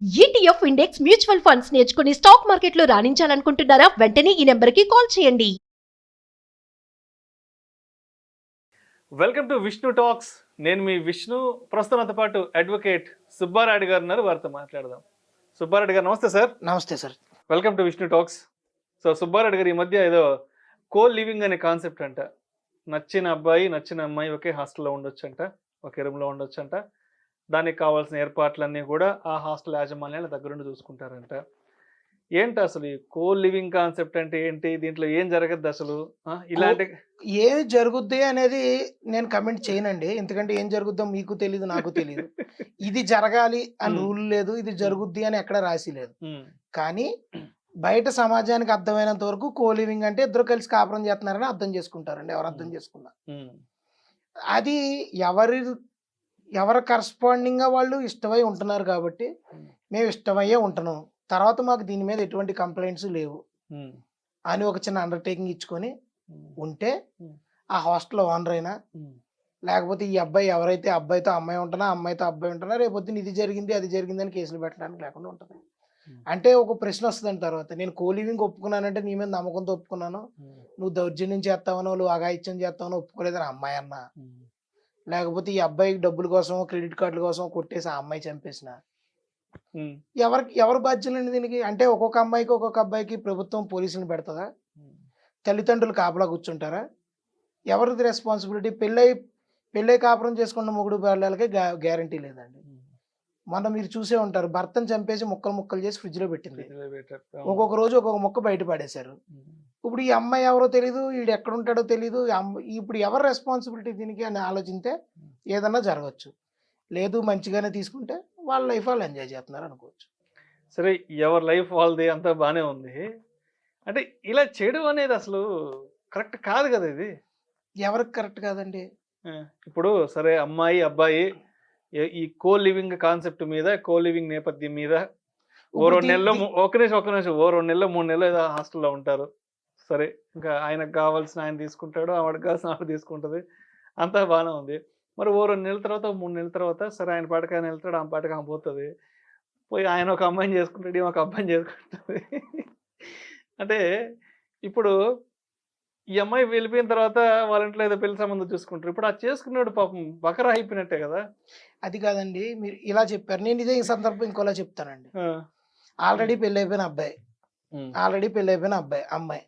ETF index mutual funds నేర్చుకుని stock మార్కెట్లో రాణించాలనుకుంటున్నారా? వెంటనే ఈ నెంబర్కి కాల్ చేయండి. Welcome to Vishnu talks. నేను మీ విష్ణు. ప్రస్తుతంతో పాటు అడ్వకేట్ సుబ్బారెడ్డి గారు ఉన్నారు, వారితో మాట్లాడదాం. సుబ్బారెడ్డి గారు నమస్తే సార్. నమస్తే sir. Welcome to Vishnu talks. So Subbareddy గారు, ఈ మధ్య ఏదో కో లివింగ్ అనే కాన్సెప్ట్ అంట, నచ్చిన అబ్బాయి నచ్చిన అమ్మాయి ఒకే హాస్టల్లో ఉండొచ్చంట, ఒకే రూమ్లో ఉండొచ్చంట, దానికి కావాల్సిన ఏర్పాట్లన్నీ కూడా ఆ హాస్టల్ యాజమాన్యాలు దగ్గరుండి చూసుకుంటారంట. ఏంటి అసలు ఈ కో లివింగ్ కాన్సెప్ట్ అంటే ఏంటి? దీంట్లో ఏం జరగద్దు అసలు? ఇలాంటి ఏమి జరుగుద్ది అనేది నేను కమెంట్ చేయనండి, ఎందుకంటే ఏం జరుగుద్దో మీకు తెలియదు, నాకు తెలియదు. ఇది జరగాలి అని రూల్ లేదు, ఇది జరుగుద్ది అని ఎక్కడ రాసి లేదు. కానీ బయట సమాజానికి అర్థమైనంత వరకు కో లివింగ్ అంటే ఇద్దరు కలిసి కాపురం చేస్తున్నారని అర్థం చేసుకుంటారండి, ఎవరు అర్థం చేసుకున్నారు. అది ఎవరి కరస్పాండింగ్ గా వాళ్ళు ఇష్టమై ఉంటున్నారు కాబట్టి మేము ఇష్టమయ్యే ఉంటున్నాం, తర్వాత మాకు దీని మీద ఎటువంటి కంప్లైంట్స్ లేవు అని ఒక చిన్న అండర్టేకింగ్ ఇచ్చుకొని ఉంటే ఆ హాస్టల్ ఓనర్ అయినా లేకపోతే ఈ అబ్బాయి ఎవరైతే అబ్బాయితో అమ్మాయి ఉంటున్నా అమ్మాయితో అబ్బాయి ఉంటున్నా రేపొద్దున ఇది జరిగింది అది జరిగింది అని కేసులు పెట్టడానికి లేకుండా ఉంటుంది. అంటే ఒక ప్రశ్న వస్తుందని తర్వాత, నేను కోలివింగ్ ఒప్పుకున్నానంటే నీ మీద నమ్మకంతో ఒప్పుకున్నాను, నువ్వు దౌర్జన్యం చేస్తావనో నువ్వు అఘాయిత్యం చేస్తావనో ఒప్పుకోలేదని అమ్మాయి అన్నా, లేకపోతే ఈ అబ్బాయికి డబ్బుల కోసం క్రెడిట్ కార్డుల కోసం కొట్టేసి ఆ అమ్మాయి చంపేసిన, ఎవరు బాధ్యులండి దీనికి? అంటే ఒక్కొక్క అమ్మాయికి ఒక్కొక్క అబ్బాయికి ప్రభుత్వం పోలీసులను పెడుతుందా? తల్లిదండ్రులు కాపలా కూర్చుంటారా? ఎవరిది రెస్పాన్సిబిలిటీ? పెళ్ళై కాపురం చేసుకున్న మొగుడు పిల్లలకి గ్యారంటీ లేదండి. మొన్న మీరు చూసే ఉంటారు, భర్తను చంపేసి ముక్కలు చేసి ఫ్రిడ్జ్ లో పెట్టింది, ఒక్కొక్క రోజు ఒక్కొక్క ముక్క బయట పడేశారు. ఇప్పుడు ఈ అమ్మాయి ఎవరో తెలీదు, వీడు ఎక్కడ ఉంటాడో తెలీదు, ఇప్పుడు ఎవరు రెస్పాన్సిబిలిటీ దీనికి అని ఆలోచిస్తే ఏదన్నా జరగచ్చు. లేదు మంచిగానే తీసుకుంటే వాళ్ళ లైఫ్ వాళ్ళు ఎంజాయ్ చేస్తున్నారు అనుకోవచ్చు. సరే, ఎవరి లైఫ్ వాళ్ళది, అంతా బాగానే ఉంది. అంటే ఇలా చేయడం అనేది అసలు కరెక్ట్ కాదు కదా. ఇది ఎవరికి కరెక్ట్ కాదండి. ఇప్పుడు సరే, అమ్మాయి అబ్బాయి ఈ కో లివింగ్ కాన్సెప్ట్ మీద, కో లివింగ్ నేపథ్యం మీద ఓ 2 నెలలు, ఒక నిమిషం ఓ 2 నెలలు 3 నెలలు ఏదో హాస్టల్లో ఉంటారు. సరే, ఇంకా ఆయనకు కావాల్సిన ఆయన తీసుకుంటాడు, ఆవిడకి కావాల్సిన ఆవిడ తీసుకుంటుంది, అంతా బాగానే ఉంది. మరి ఓ 2 నెలల తర్వాత 3 నెలల తర్వాత సరే, ఆయన పాటకి ఆయన వెళ్తాడు, ఆమె పాటకి ఆమె పోతుంది, పోయి ఆయన ఒక అమ్మాయిని చేసుకుంటాడు, ఈమె ఒక అబ్బాయిని చేసుకుంటుంది. అంటే ఇప్పుడు ఈ అమ్మాయి వెళ్ళిపోయిన తర్వాత వాళ్ళ ఇంట్లో ఏదో పెళ్లి సంబంధం చూసుకుంటారు. ఇప్పుడు ఆ చేసుకున్నాడు పాపం బకరా అయిపోయినట్టే కదా. అది కాదండి, మీరు ఇలా చెప్పారు, నేను ఇదే ఈ సందర్భం ఇంకోలా చెప్తానండి. ఆల్రెడీ పెళ్లి అయిపోయిన అమ్మాయి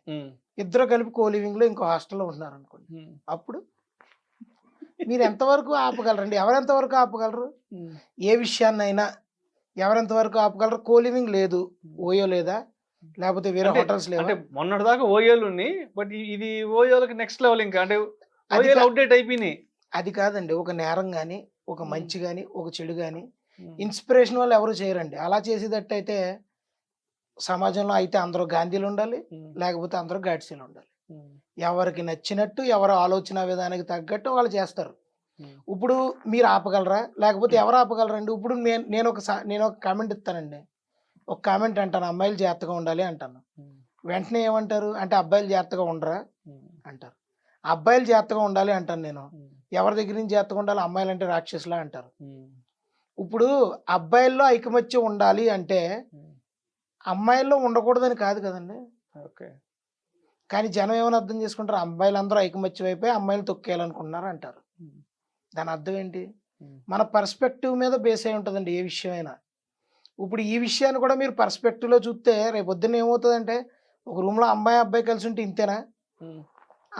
ఇద్దరు కలిపి కో లివింగ్ లో ఇంకో హాస్టల్లో ఉంటున్నారు అనుకోండి, అప్పుడు మీరు ఎంతవరకు ఆపగలరండి? ఎవరెంతవరకు ఆపగలరు? ఏ విషయాన్నైనా ఎవరెంతవరకు ఆపగలరు? కో లివింగ్ లేదు, ఓయో లేదా, లేకపోతే వేరే హోటల్స్ లేవు. అంటే మొన్నటి దాకా ఓయోలు, బట్ ఇది ఓయోలకి నెక్స్ట్ లెవెల్. ఇంకా అంటే ఓయోలు అవుట్డేట్ అయిపోయినాయి. అది కాదండి, ఒక నేరం కానీ ఒక మంచి కానీ ఒక చెడు కానీ ఇన్స్పిరేషన్ వాళ్ళు ఎవరు చేయరండి. అలా చేసేటట్టయితే సమాజంలో అయితే అందరూ గాంధీలు ఉండాలి, లేకపోతే అందరూ గాడ్సీలు ఉండాలి. ఎవరికి నచ్చినట్టు ఎవరు ఆలోచన విధానానికి తగ్గట్టు వాళ్ళు చేస్తారు. ఇప్పుడు మీరు ఆపగలరా? లేకపోతే ఎవరు ఆపగలరండి? ఇప్పుడు నేను ఒక కామెంట్ ఇస్తానండి, ఒక కామెంట్ అంటాను, అమ్మాయిలు జాగ్రత్తగా ఉండాలి అంటాను. వెంటనే ఏమంటారు అంటే, అబ్బాయిలు జాగ్రత్తగా ఉండరా అంటారు. అబ్బాయిలు జాగ్రత్తగా ఉండాలి అంటాను నేను, ఎవరి దగ్గర నుంచి జాగ్రత్తగా ఉండాలి? అమ్మాయిలు అంటే రాక్షసులా అంటారు. ఇప్పుడు అబ్బాయిల్లో ఐకమత్యం ఉండాలి అంటే అమ్మాయిల్లో ఉండకూడదని కాదు కదండి. కానీ జనం ఏమైనా అర్థం చేసుకుంటారు, అబ్బాయిలు అందరూ ఐకమత్యం అయిపోయి అమ్మాయిలు తొక్కేయాలనుకుంటున్నారు అంటారు. దాని అర్థం ఏంటి? మన పర్స్పెక్టివ్ మీద బేస్ అయి ఉంటుందండి ఏ విషయం అయినా. ఇప్పుడు ఈ విషయాన్ని కూడా మీరు పర్స్పెక్టివ్లో చూస్తే రేపు పొద్దున్న ఏమవుతుందంటే, ఒక రూమ్లో అమ్మాయి అబ్బాయి కలిసి ఉంటే ఇంతేనా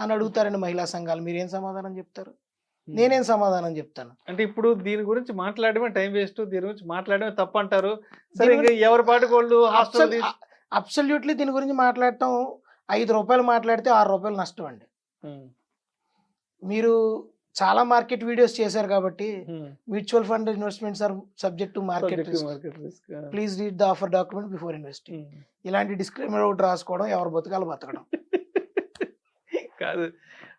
అని అడుగుతారండి మహిళా సంఘాలు. మీరేం సమాధానం చెప్తారు? నేనేం సమాధానం చెప్తాను? అంటే ఇప్పుడు దీని గురించి మాట్లాడమే టైం వేస్ట్, దీని గురించి మాట్లాడమే తప్పు అంటారు. సరే, ఇంకా ఎవరి పాటు వాళ్ళు అబ్సల్యూట్లీ దీని గురించి మాట్లాడటం, 5 రూపాయలు మాట్లాడితే 6 రూపాయలు నష్టం అండి. మీరు చాలా మార్కెట్ వీడియోస్ చేశారు కాబట్టి, mutual fund investments are subject to market risk, please read the offer document before investing, ఇలాంటి డిస్క్లైమర్ ఒకటి రాసుకోవడం, ఎవరు బతకాలు బతకడం కాదు.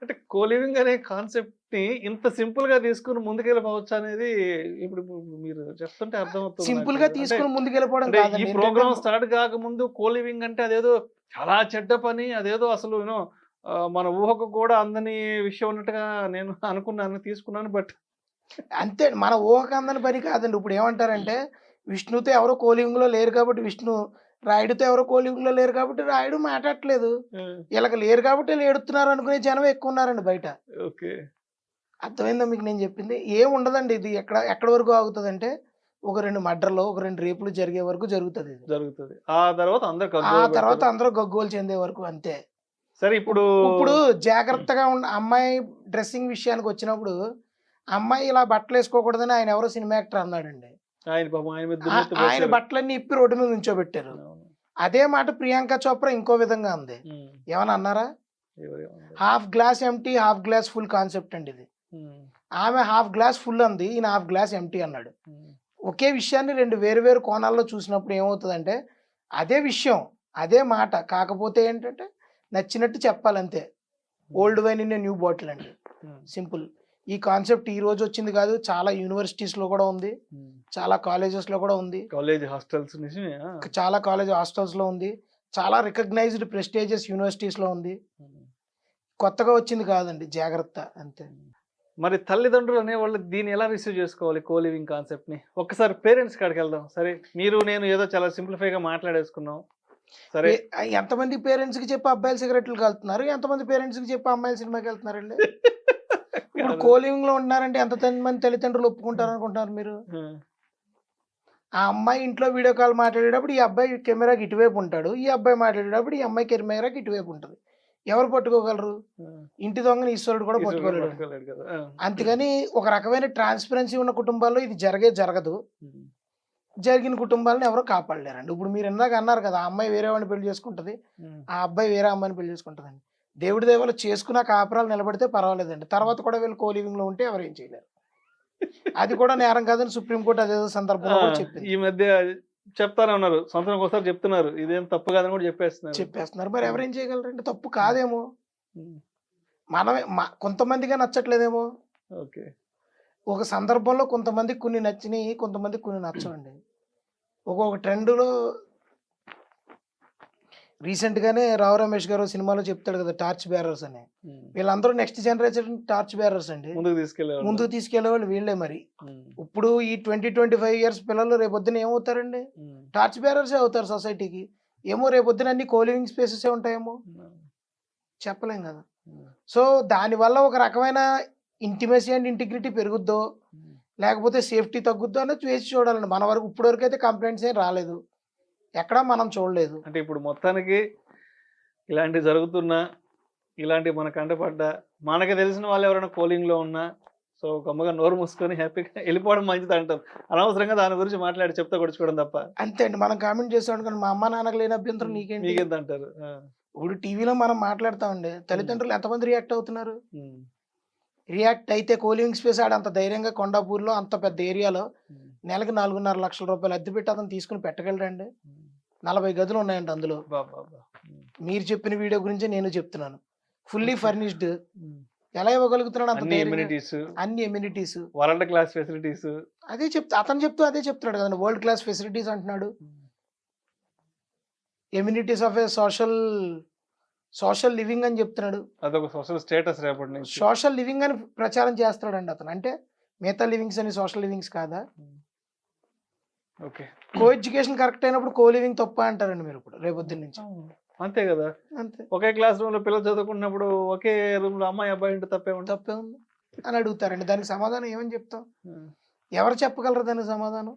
అంటే కో లివింగ్ అనే కాన్సెప్ట్ ని ఇంత సింపుల్ గా తీసుకుని ముందుకెళ్ళిపోవచ్చు అనేది ఇప్పుడు మీరు చెప్తుంటే అర్థమవుతుంది. సింపుల్ గా తీసుకుని ముందుకెళ్ళిపోవడం ఈ ప్రోగ్రామ్ స్టార్ట్ కాకముందు కో లివింగ్ అంటే అదేదో చాలా చెడ్డ పని, అదేదో అసలు మన ఊహకు కూడా అందని విషయం ఉన్నట్టుగా నేను అనుకున్నాను, తీసుకున్నాను. బట్ అంతే, మన ఊహకు అందని పని కాదండి. ఇప్పుడు ఏమంటారంటే, విష్ణుతో ఎవరో కోలివింగ్ లో లేరు కాబట్టి విష్ణు, రాయుడుతో ఎవరో కోలివింగ్ లో లేరు కాబట్టి రాయుడు మాట్లాడట్లేదు. వీళ్ళకి లేరు కాబట్టి వీళ్ళు ఏడుతున్నారు అనుకునే జనం ఎక్కువ ఉన్నారండి బయట. ఓకే. అర్థమైందా మీకు నేను చెప్పింది? ఏం ఉండదండి ఇది. ఎక్కడ వరకు ఆగుతుంది అంటే ఒక 2 మర్డర్లు, ఒక 2 రేపులు జరిగే వరకు జరుగుతుంది ఇది. జరుగుతుంది. ఆ తర్వాత అందరు ఆ తర్వాత అందరూ గగ్గోలు చెందే వరకు అంతే. సరే ఇప్పుడు ఇప్పుడు జాగ్రత్తగా ఉన్న అమ్మాయి డ్రెస్సింగ్ విషయానికి వచ్చినప్పుడు అమ్మాయి ఇలా బట్టలు వేసుకోకూడదని ఆయన ఎవరో సినిమా యాక్టర్ అన్నాడండి. ఆయన పాపం ఆయన మీద ఆయన దుమ్మెత్తి బట్టలన్నీ ఇప్పి రోడ్డు మీద ఉంచోబెట్టారు. అవును. అదే మాట ప్రియాంక చోప్రా ఇంకో విధంగా ఉంది. ఉమ్. ఏమన్నా అన్నారా? ఎవరేమన్నారు? Half glass empty, half glass full concept అండి ఇది. ఉమ్. ఆమె హాఫ్ గ్లాస్ ఫుల్ అంది, ఈయన హాఫ్ గ్లాస్ ఎంటీ అన్నాడు. ఉమ్. ఒకే విషయాన్ని 2 వేరు కోణాల్లో చూసినప్పుడు ఏమవుతుందంటే అదే విషయం, అదే మాట, కాకపోతే ఏంటంటే నచ్చినట్టు చెప్పాలంతే. Old wine in new bottle అండి, ఉమ్. సింపుల్. ఈ కాన్సెప్ట్ ఈ రోజు వచ్చింది కాదు, చాలా యూనివర్సిటీస్ లో కూడా ఉంది, ఉమ్. చాలా కాలేజెస్ లో కూడా ఉంది, కాలేజ్ హాస్టల్స్ నుంచి చాలా కాలేజ్ హాస్టల్స్ లో ఉంది, చాలా రికగ్నైజ్డ్ ప్రెస్టీజియస్ యూనివర్సిటీస్ లో ఉంది. కొత్తగా వచ్చింది కాదండి, జాగ్రత్త అంతే. మరి తల్లిదండ్రులు అనేవాళ్ళు దీన్ని ఎలా రిసీవ్ చేసుకోవాలి కోలివింగ్ కాన్సెప్ట్ ని? ఒక్కసారి పేరెంట్స్ కాడికి వెళ్దాం. సరే మీరు నేను ఏదో చాలా సింప్లిఫై గా మాట్లాడేసుకున్నాం. సరే ఎంతమంది పేరెంట్స్ కి చెప్పి అబ్బాయిలు సిగరెట్లు కలుతున్నారు, ఎంతమంది పేరెంట్స్ కి చెప్పి అమ్మాయిలు సినిమాకి వెళ్తున్నారండి? ఇప్పుడు కోలివింగ్ లో ఉంటున్నారంటే ఎంత మంది తల్లిదండ్రులు ఒప్పుకుంటారు అనుకుంటున్నారు మీరు? ఆ అమ్మాయి ఇంట్లో వీడియో కాల్ మాట్లాడేటప్పుడు ఈ అబ్బాయి కెమెరాకి ఇటువైపు ఉంటాడు, ఈ అబ్బాయి మాట్లాడేటప్పుడు ఈ అమ్మాయి కెమెరాకి ఇటువైపు ఉంటుంది. ఎవరు పట్టుకోగలరు? ఇంటి దొంగని ఈశ్వరుడు కూడా పట్టుకోలేడు. కదా. అందుకని ఒక రకమైన ట్రాన్స్పరెన్సీ ఉన్న కుటుంబాల్లో ఇది జరగదు. జరిగిన కుటుంబాలను ఎవరో కాపాడలేరండి. ఇప్పుడు మీరు ఇందాక అన్నారు కదా, ఆ అమ్మాయి వేరే వాడిని పెళ్లి చేసుకుంటది, ఆ అబ్బాయి వేరే అమ్మాయిని పెళ్లి చేసుకుంటదండి. దేవుడి దేవాలు చేసుకున్న కాపురాలు నిలబడితే పర్వాలేదండి, తర్వాత కూడా వీళ్ళు కోలివింగ్ లో ఉంటే ఎవరు ఏం చేయలేరు. అది కూడా నేరం కాదని సుప్రీంకోర్టు అదేదో సందర్భంలో కూడా చెప్పింది. ఈ మధ్య చెప్తానే ఉన్నారు, సంవత్సరం ఒకసారి చెప్తున్నారు ఇదేం తప్పు కాదని కూడా చెప్పేస్తున్నారు. మరి ఎవరేం చేయగలరండి? తప్పు కాదేమో, మనమే కొంతమందిగా నచ్చట్లేదేమో. ఓకే. ఒక సందర్భంలో కొంతమందికి కొన్ని నచ్చినాయి, కొంతమందికి కొన్ని నచ్చవండి. ఒక్కొక్క ట్రెండ్లో రీసెంట్ గానే రావు రమేష్ గారు సినిమాలో చెప్తాడు కదా, టార్చ్ బేరర్స్ అని. వీళ్ళందరూ నెక్స్ట్ జనరేషన్ టార్చ్ బేరర్స్ అండి, ముందుకు తీసుకెళ్లే వాళ్ళు వీళ్ళే. మరి ఇప్పుడు ఈ 20-25 ఇయర్స్ పిల్లలు రేపొద్దున ఏమవుతారండి? టార్చ్ బేరర్సే అవుతారు సొసైటీకి. ఏమో రేపొద్దున అన్ని కోలివింగ్ స్పేసెస్ ఉంటాయేమో, చెప్పలేం కదా. సో దానివల్ల ఒక రకమైన ఇంటిమసీ అండ్ ఇంటిగ్రిటీ పెరుగుద్దో లేకపోతే సేఫ్టీ తగ్గుద్దో అనేది వేసి చూడాలండి. మన వరకు ఇప్పుడు వరకు అయితే కంప్లైంట్స్ ఏం రాలేదు, ఎక్కడా మనం చూడలేదు. అంటే ఇప్పుడు మొత్తానికి ఇలాంటి జరుగుతున్నా, ఇలాంటి మన కంటపడ్డా, మనకి తెలిసిన వాళ్ళు ఎవరైనా కోలింగ్ లో ఉన్నా సో గమ్మగా నోరు మూసుకొని హ్యాపీగా వెళ్ళిపోవడం మంచిది అంటారు. అనవసరంగా దాని గురించి మాట్లాడి చెప్తా కొడుచుకోవడం తప్ప. అంతే అండి, మనం కామెంట్ చేస్తాం అనుకోండి, మా అమ్మ నాన్నకు లేని అభ్యంతరం నీకేంటి అంటారు. ఇప్పుడు టీవీలో మనం మాట్లాడతామండి, తల్లిదండ్రులు ఎంతమంది రియాక్ట్ అవుతున్నారు? రియాక్ట్ అయితే కోలివింగ్ స్పేస్ ఆడ అంత ధైర్యంగా కొండాపూర్లో అంత పెద్ద ఏరియాలో నెలకి 4.5 లక్షల రూపాయలు అద్దె పెట్టి అతను తీసుకుని పెట్టగలరండి? 40 గదులు ఉన్నాయండి అందులో. మీరు చెప్పిన వీడియో గురించి నేను చెప్తున్నాను, ఫుల్లీ ఫర్నిష్డ్. ఎలా ఇవ్వగలుగుతున్నాడు అంత అన్ని ఎమ్యూనిటీస్, వరల్డ్ క్లాస్ ఫెసిలిటీస్? అదే అతను అదే చెప్తున్నాడు కదండి, వరల్డ్ క్లాస్ ఫెసిలిటీస్ అంటున్నాడు. Amenities of A social living అని చెప్తున్నాడు. అదొక సోషల్ స్టేటస్ రేపటి నుంచి సోషల్ లివింగ్ అని ప్రచారం చేస్తాడండి అతను. అంటే మిగతా లివింగ్స్ అని సోషల్ లివింగ్స్ కాదా? ఓకే. కో ఎడ్యుకేషన్ కరెక్ట్ అయినప్పుడు కో లివింగ్ తప్ప అంటారండి మీరు ఇప్పుడు రేపొద్దున నుంచి. అంతే కదా. అంతే, ఒకే క్లాస్ రూమ్ లో పిల్లలు చదువుకున్నప్పుడు ఒకే రూమ్ లో అమ్మాయి అబ్బాయి ఉంటే తప్పే ఉంది అని అడుగుతారండి. దానికి సమాధానం ఏమని చెప్తాం? ఎవరు చెప్పగలరు దానికి సమాధానం?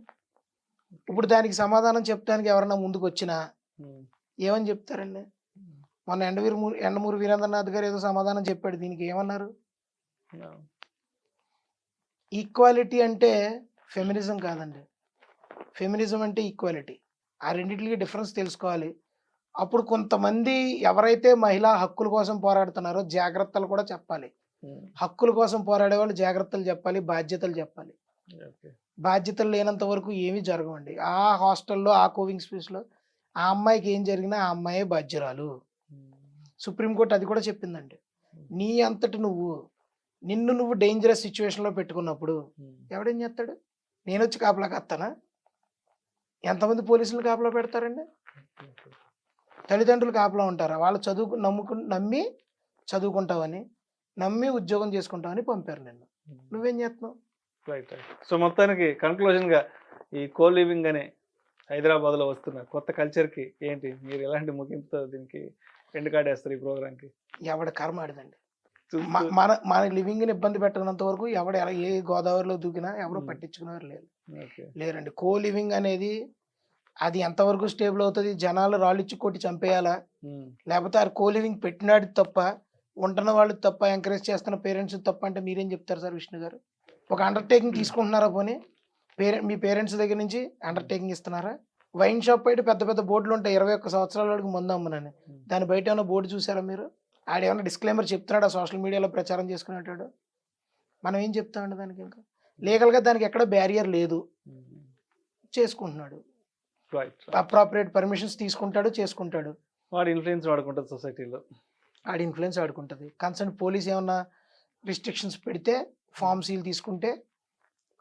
ఇప్పుడు దానికి సమాధానం చెప్పడానికి ఎవరన్నా ముందుకు వచ్చినా ఏమని చెప్తారండి? మొన్న ఎండమూరి వీరేంద్రనాథ్ గారు ఏదో సమాధానం చెప్పాడు, దీనికి ఏమన్నారు? ఈక్వాలిటీ అంటే ఫెమినిజం కాదండి, ఫెమినిజం అంటే ఈక్వాలిటీ. ఆ రెండింటికి డిఫరెన్స్ తెలుసుకోవాలి. అప్పుడు కొంతమంది ఎవరైతే మహిళా హక్కుల కోసం పోరాడుతున్నారో జాగ్రత్తలు కూడా చెప్పాలి. హక్కుల కోసం పోరాడే వాళ్ళు జాగ్రత్తలు చెప్పాలి, బాధ్యతలు చెప్పాలి. బాధ్యతలు లేనంత వరకు ఏమీ జరగవండి. ఆ హాస్టల్లో ఆ కోవింగ్ స్పేస్లో ఆ అమ్మాయికి ఏం జరిగినా ఆ అమ్మాయే బాధ్యురాలు. సుప్రీంకోర్టు అది కూడా చెప్పిందండి. నీ అంతటి నిన్ను నువ్వు డేంజరస్ సిచ్యువేషన్లో పెట్టుకున్నప్పుడు ఎవడేం చేస్తాడు? నేను వచ్చి కాపలా కత్తానా? ఎంతమంది పోలీసులు కాపలా పెడతారండి? తల్లిదండ్రులు కాపలా ఉంటారా? వాళ్ళు నమ్మి చదువుకుంటావని, నమ్మి ఉద్యోగం చేసుకుంటావని పంపారు నిన్ను, నువ్వేం చేస్తున్నావు? సో మొత్తానికి కన్క్లూజన్ గా ఈ కో లివింగ్ అనే హైదరాబాద్లో వస్తున్న కొత్త కల్చర్కి ఏంటి మీరు ఎలాంటి ముగింపుతో దీనికి ఎండ్ కాడేస్తారు ఈ ప్రోగ్రామ్కి? ఎవడ కర్మ ఆడదండి. మన లివింగ్ని ఇబ్బంది పెట్టనంత వరకు ఎవడ ఎలా ఏ గోదావరిలో దూకినా ఎవరు పట్టించుకునేవారు లేరండి. కో లివింగ్ అనేది అది ఎంతవరకు స్టేబుల్ అవుతుంది? జనాలు రాళ్ళిచ్చి కొట్టి చంపేయాలా, లేకపోతే ఆ కో లివింగ్ పెట్టినాడు తప్ప, ఉంటున్న వాళ్ళు తప్ప, ఎంకరేజ్ చేస్తున్న పేరెంట్స్ తప్ప అంటే మీరేం చెప్తారు సార్ విష్ణు గారు? ఒక అండర్టేకింగ్ తీసుకుంటున్నారా? పోనీ మీ పేరెంట్స్ దగ్గర నుంచి అండర్టేకింగ్ ఇస్తున్నారా? వైన్ షాప్ బయట పెద్ద పెద్ద బోర్డులు ఉంటాయి, 21 సంవత్సరాల వరకు ముందు అమ్మనని. దాని బయట ఏమైనా బోర్డు చూసారా మీరు? ఆడేమన్నా డిస్క్లైమర్ చెప్తున్నాడు సోషల్ మీడియాలో ప్రచారం చేసుకునేటాడు? మనం ఏం చెప్తామండి దానికి? ఇంకా లీగల్గా దానికి ఎక్కడ బ్యారియర్ లేదు, చేసుకుంటున్నాడు. అప్రాపరియేట్ పర్మిషన్స్ తీసుకుంటాడు, చేసుకుంటాడు. వాడి ఇన్ఫ్లుయెన్స్ వాడుకుంటుంది సొసైటీలో, ఆడి ఇన్ఫ్లుయెన్స్ ఆడుకుంటుంది. కన్సర్న్ పోలీస్ ఏమన్నా రిస్ట్రిక్షన్స్ పెడితే ఫామ్ సీల్ తీసుకుంటే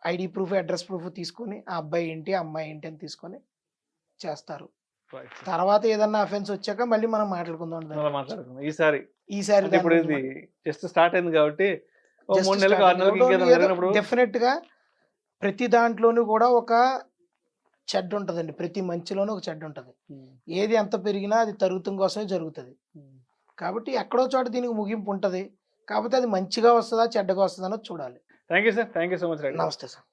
ఐడి ప్రూఫ్, అడ్రస్ ప్రూఫ్ తీసుకొని ఆ అబ్బాయి ఏంటి అమ్మాయి ఏంటి అని తీసుకొని చేస్తారు. తర్వాత ఏదన్నా అఫెన్స్ వచ్చాక మళ్ళీ మనం మాట్లాడుకుందాం. ఈసారి ఇప్పుడు ఇది జస్ట్ స్టార్ట్ అయింది కాబట్టి డెఫినెట్ గా ప్రతి దాంట్లోనూ కూడా ఒక చెడ్డ ఉంటదండి. ప్రతి మంచిలోనూ ఒక చెడ్డ ఉంటది. ఏది ఎంత పెరిగినా అది తరుగుతం కోసమే జరుగుతుంది. కాబట్టి ఎక్కడో చోట దీనికి ముగింపు ఉంటది. కాకపోతే అది మంచిగా వస్తుందా చెడ్డగా వస్తుందా అన్నది చూడాలి. Thank you sir, thank you so much. నమస్తే సార్.